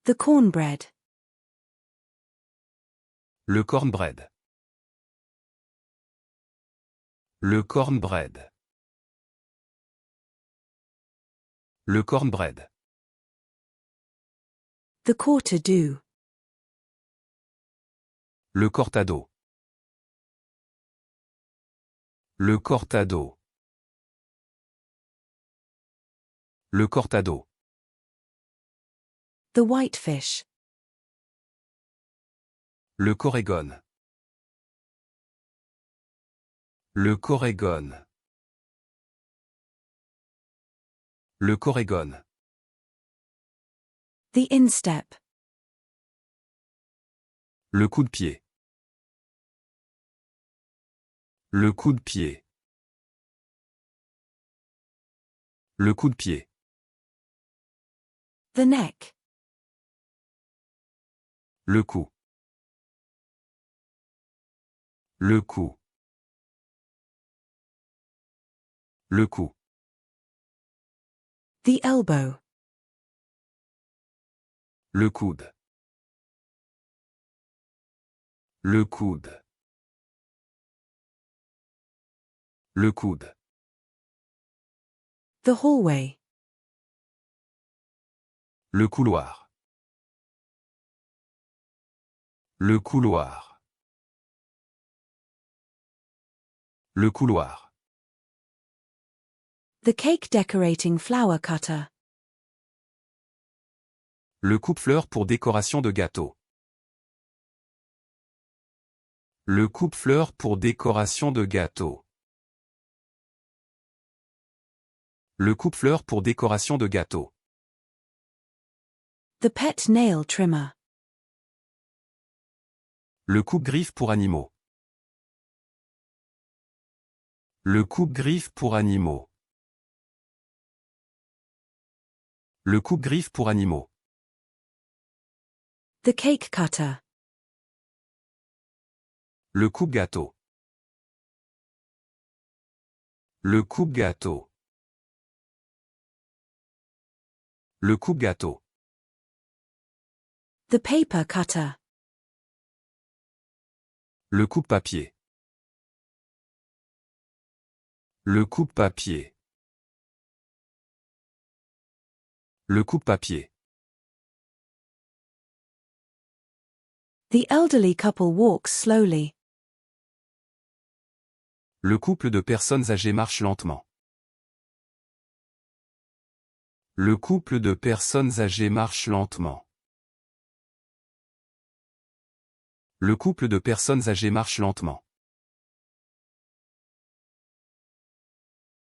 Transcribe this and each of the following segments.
The cornbread. Le cornbread. Le cornbread. Le cornbread. The quarter d'eau. Le cortado. Le cortado. Le cortado. The whitefish. Le corégone. Le corégone. Le corégone. The instep. Le coup de pied. Le coup de pied. Le coup de pied. The neck. Le cou. Le cou. Le cou. The elbow. Le coude. Le coude. Le coude. The hallway. Le couloir. Le couloir. Le couloir. The cake decorating flower cutter. Le coupe-fleurs pour décoration de gâteau. Le coupe-fleurs pour décoration de gâteau. Le coupe-fleurs pour décoration de gâteau. The pet nail trimmer. Le coupe-griffe pour animaux. Le coupe-griffe pour animaux. Le coupe-griffe pour animaux. The cake cutter. Le coupe-gâteau. Le coupe-gâteau. Le coupe-gâteau. The paper cutter. Le coupe-papier. Le coupe-papier. Le coupe-papier. The elderly couple walks slowly. Le couple de personnes âgées marche lentement. Le couple de personnes âgées marche lentement. Le couple de personnes âgées marche lentement.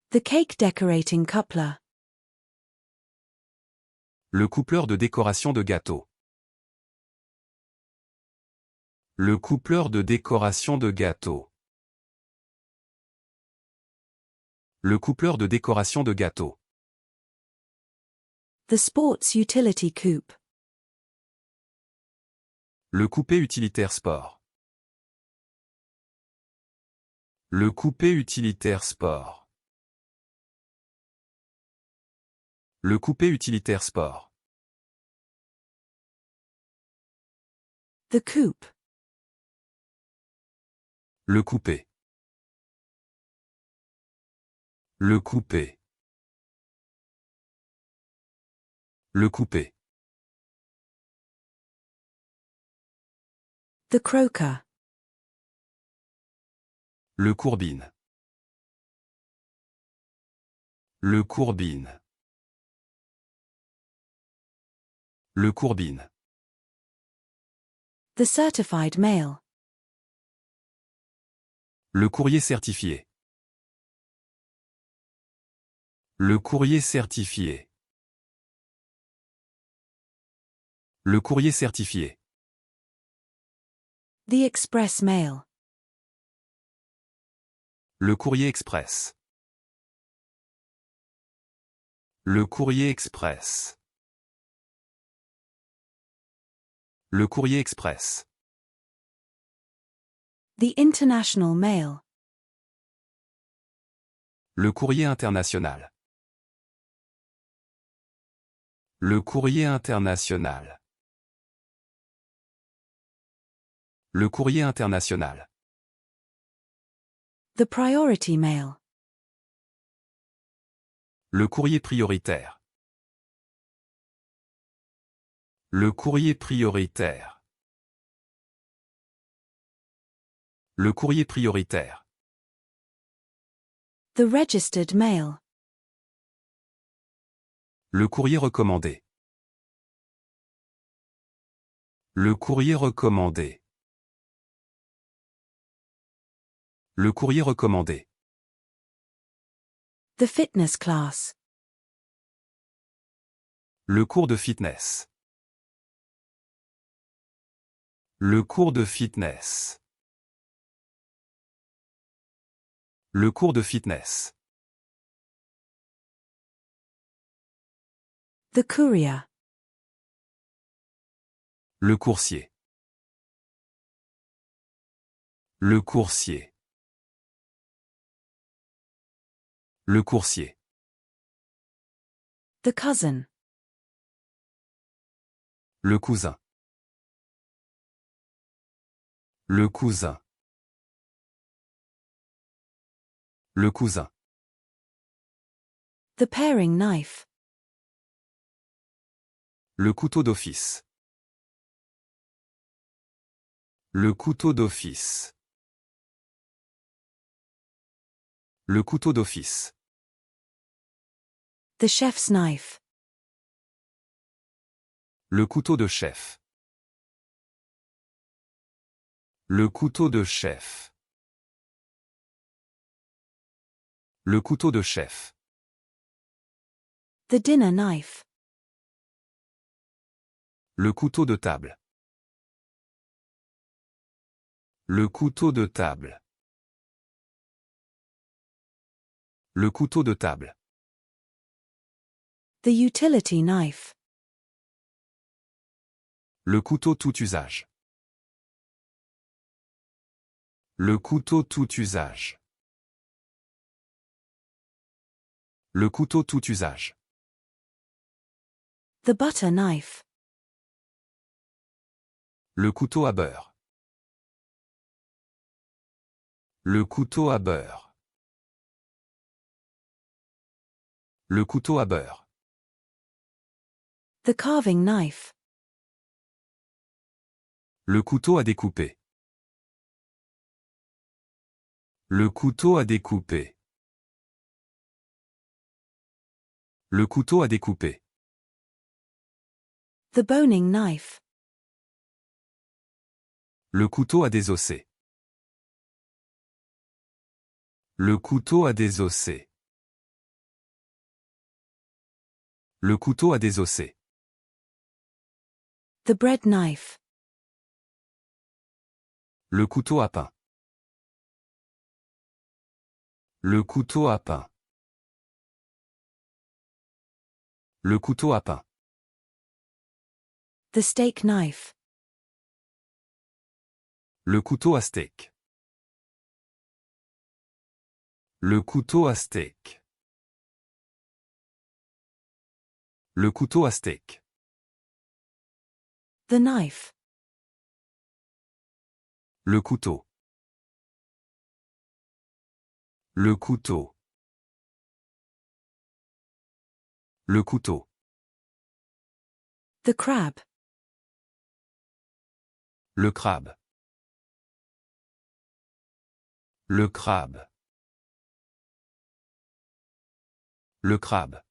The cake decorating coupler. Le coupleur de décoration de gâteau. Le coupleur de décoration de gâteau. Le coupleur de décoration de gâteau. The sports utility coupe. Le coupé utilitaire sport. Le coupé utilitaire sport. Le coupé utilitaire sport. The coupe. Le coupé. Le coupé. Le coupé. The croaker. Le courbine. Le courbine. Le courbine. The certified mail. Le courrier certifié. Le courrier certifié. Le courrier certifié. The express mail. Le courrier express. Le courrier express. Le courrier express. The international mail. Le courrier international. Le courrier international. Le courrier international. The priority mail. Le courrier prioritaire. Le courrier prioritaire. Le courrier prioritaire. The registered mail. Le courrier recommandé. Le courrier recommandé. Le courrier recommandé. The fitness class. Le cours de fitness. Le cours de fitness. Le cours de fitness. The courier. Le coursier. Le coursier. Le coursier. The cousin. Le cousin. Le cousin. Le cousin. The paring knife. Le couteau d'office. Le couteau d'office. Le couteau d'office. The chef's knife. Le couteau de chef. Le couteau de chef. Le couteau de chef. The dinner knife. Le couteau de table. Le couteau de table. Le couteau de table. The utility knife. Le couteau tout usage. Le couteau tout usage. Le couteau tout usage. The butter knife. Le couteau à beurre. Le couteau à beurre. Le couteau à beurre. The carving knife. Le couteau à découper. Le couteau à découper. Le couteau à découper. The boning knife. Le couteau à désosser. Le couteau à désosser. Le couteau à désosser. The bread knife. Le couteau à pain. Le couteau à pain. Le couteau à pain. The steak knife. Le couteau à steak. Le couteau à steak. Le couteau à steak. The knife. Le couteau. Le couteau. Le couteau. The crab. Le crabe. Le crabe. Le crabe.